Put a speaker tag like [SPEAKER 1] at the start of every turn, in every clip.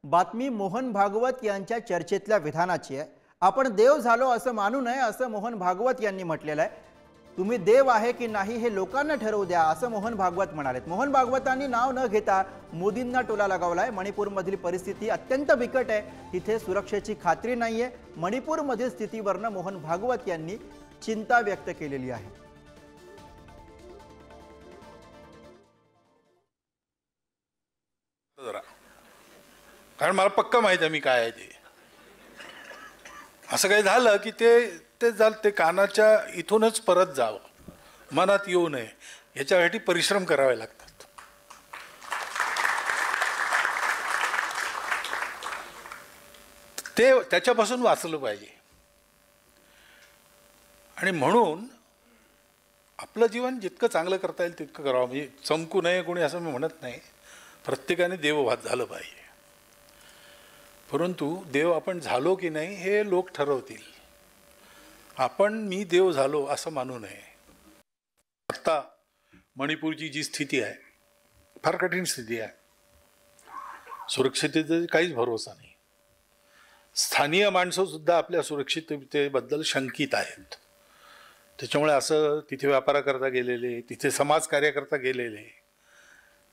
[SPEAKER 1] बातमी मोहन भागवत यांच्या चर्चेतल्या विधानाची आहे। आपण देव झालो असं मानू नये असं मोहन भागवत यांनी म्हटलेलं आहे। तुम्ही देव आहे की नाही हे लोकांना ठरवू द्या असं मोहन भागवत म्हणालेत। मोहन भागवतांनी नाव न घेता मोदींना टोला लगावलाय। मणिपूरमधील परिस्थिती अत्यंत बिकट आहे, तिथे सुरक्षेची खात्री नाहीये। मणिपूरमधील स्थितीवरनं मोहन भागवत यांनी चिंता व्यक्त केलेली आहे।
[SPEAKER 2] कारण मला पक्का माहिती आहे मी काय आहे ते। असं काही झालं की ते कानाच्या इथूनच परत जावं, मनात येऊ नये, याच्यासाठी परिश्रम करावे लागतात। ते त्याच्यापासून वाचलं पाहिजे आणि म्हणून आपलं जीवन जितकं चांगलं करता येईल तितकं करावं। म्हणजे चमकू नये कोणी असं मी म्हणत नाही, प्रत्येकाने देवभात झालं पाहिजे। परंतु देव आपण झालो की नाही हे लोक ठरवतील। आपण मी देव झालो असं मानू नये। आता मणिपूरची जी स्थिती आहे फार कठीण स्थिती आहे। सुरक्षिततेचा काहीच भरोसा नाही। स्थानिय माणसं सुद्धा आपल्या सुरक्षिततेबद्दल शंकित आहेत। त्याच्यामुळे असं तिथे व्यापाराकरता गेलेले, तिथे समाज कार्यकर्ता गेलेले,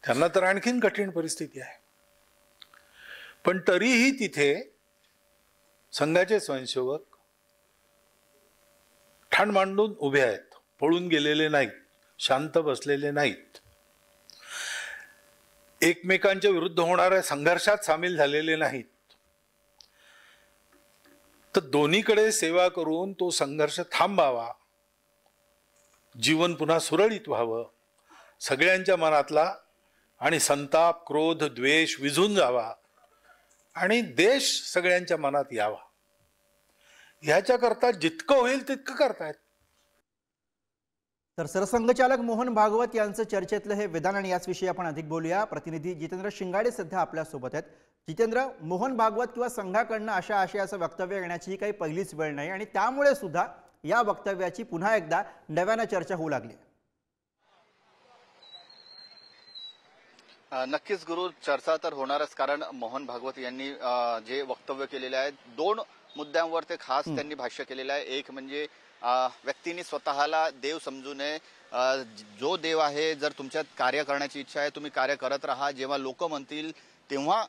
[SPEAKER 2] त्यांना तर आणखीन कठीण परिस्थिती आहे। पण तरीही तिथे संघाचे स्वयंसेवक ठाण मांडून उभे आहेत, पळून गेलेले नाहीत, शांत बसलेले नाहीत, एकमेकांच्या विरुद्ध होणाऱ्या संघर्षात सामील झालेले नाहीत। तर दोन्हीकडे सेवा करून तो संघर्ष थांबावा, जीवन पुन्हा सुरळीत व्हावं, सगळ्यांच्या मनातला आणि संताप, क्रोध, द्वेष विझून जावा आणि देश सगळ्यांच्या मनात यावा, ह्याच्याकरता जितकं होईल तितकं करतायत।
[SPEAKER 1] तर सरसंघचालक मोहन भागवत यांचं चर्चेतलं हे विधान आणि याच विषयी आपण अधिक बोलूया। प्रतिनिधी जितेंद्र शिंगाडे सध्या आपल्या सोबत आहेत। जितेंद्र, मोहन भागवत किंवा संघाकडनं अशा आशयाचं वक्तव्य येण्याची ही काही पहिलीच वेळ नाही आणि त्यामुळे सुद्धा या वक्तव्याची पुन्हा एकदा नव्यानं चर्चा होऊ लागली।
[SPEAKER 3] नक्कीच गुरु, चर्चा तर होणारच, कारण मोहन भागवत यांनी जे वक्तव्य केलेले आहे दोन मुद्द्यांवर ते खास त्यांनी भाष्य केलेलं आहे। एक म्हणजे व्यक्तींनी स्वतःला देव समजू नये। जो देव आहे, जर तुमच्यात कार्य करण्याची इच्छा आहे तुम्ही कार्य करत राहा, जेव्हा लोक म्हणतील तेव्हा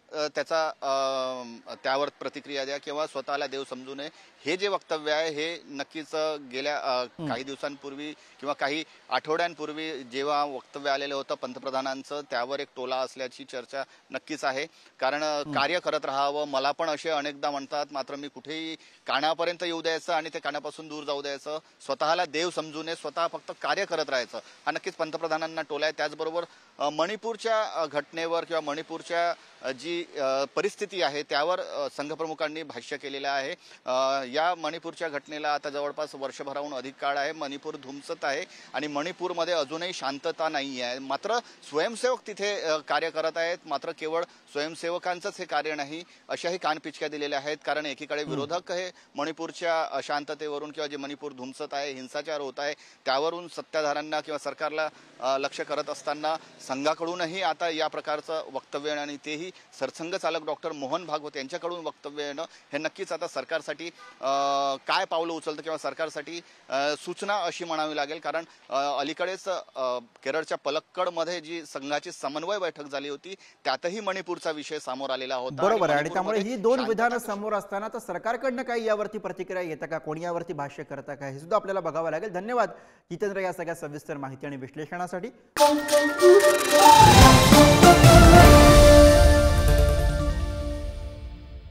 [SPEAKER 3] त्यावर प्रतिक्रिया द्या किंवा स्वतःला देव समजू नये। हे जे वक्तव्य आहे हे नक्कीच गेल्या काही दिवसांपूर्वी किंवा काही आठवड्यांपूर्वी जेव्हा वक्तव्य आलेलं होतं पंतप्रधानांचं, त्यावर एक टोला असल्याची चर्चा नक्कीच आहे। कारण कार्य करत राहावं, मला पण असे अनेकदा म्हणतात, मात्र मी कुठेही कानापर्यंत येऊ द्यायचं आणि ते कानापासून दूर जाऊ द्यायचं, स्वतःला देव समजू नये, स्वतः फक्त कार्य करत राहायचं, हा नक्कीच पंतप्रधानांना टोला आहे। त्याचबरोबर मणिपूरच्या घटनेवर किंवा मणिपूरच्या जी परिस्थिती आहे त्यावर संघप्रमुखांनी भाष्य केलेलं आहे। या मणिपूरच्या घटनेला आता जवळपास वर्षभराहून अधिक काळ आहे। मणिपूर धुमसत आहे आणि मणिपूरमध्ये अजूनही शांतता नाही आहे। मात्र स्वयंसेवक तिथे कार्य करत आहेत, मात्र केवळ स्वयंसेवकांचंच हे कार्य नाही अशाही कानपिचक्या दिलेल्या आहेत। कारण एकीकडे विरोधक हे मणिपूरच्या अशांततेवरून किंवा जे मणिपूर धुमसत आहे, हिंसाचार होत आहे त्यावरून सत्ताधाऱ्यांना किंवा सरकारला लक्ष्य करत असताना संघाकडूनही आता या प्रकारचं वक्तव्य येणं आणि तेही सरसंघचालक डॉक्टर मोहन भागवत यांच्याकडून वक्तव्य येणं हे नक्कीच आता सरकारसाठी काय पावलं उचलतं किंवा सरकारसाठी सूचना अशी म्हणावी लागेल। कारण अलीकडेच केरळच्या पलक्कडमध्ये जी संघाची समन्वय बैठक झाली होती त्यातही मणिपूरचा विषय समोर आलेला होता।
[SPEAKER 1] बरोबर आहे, आणि त्यामुळे ही दोन विधानं समोर असताना तर सरकारकडनं काही यावरती प्रतिक्रिया येतं का, कोणी यावरती भाष्य करतं का, हे सुद्धा आपल्याला बघावं लागेल। धन्यवाद जितेंद्र या सगळ्या सविस्तर माहिती आणि विश्लेषणासाठी।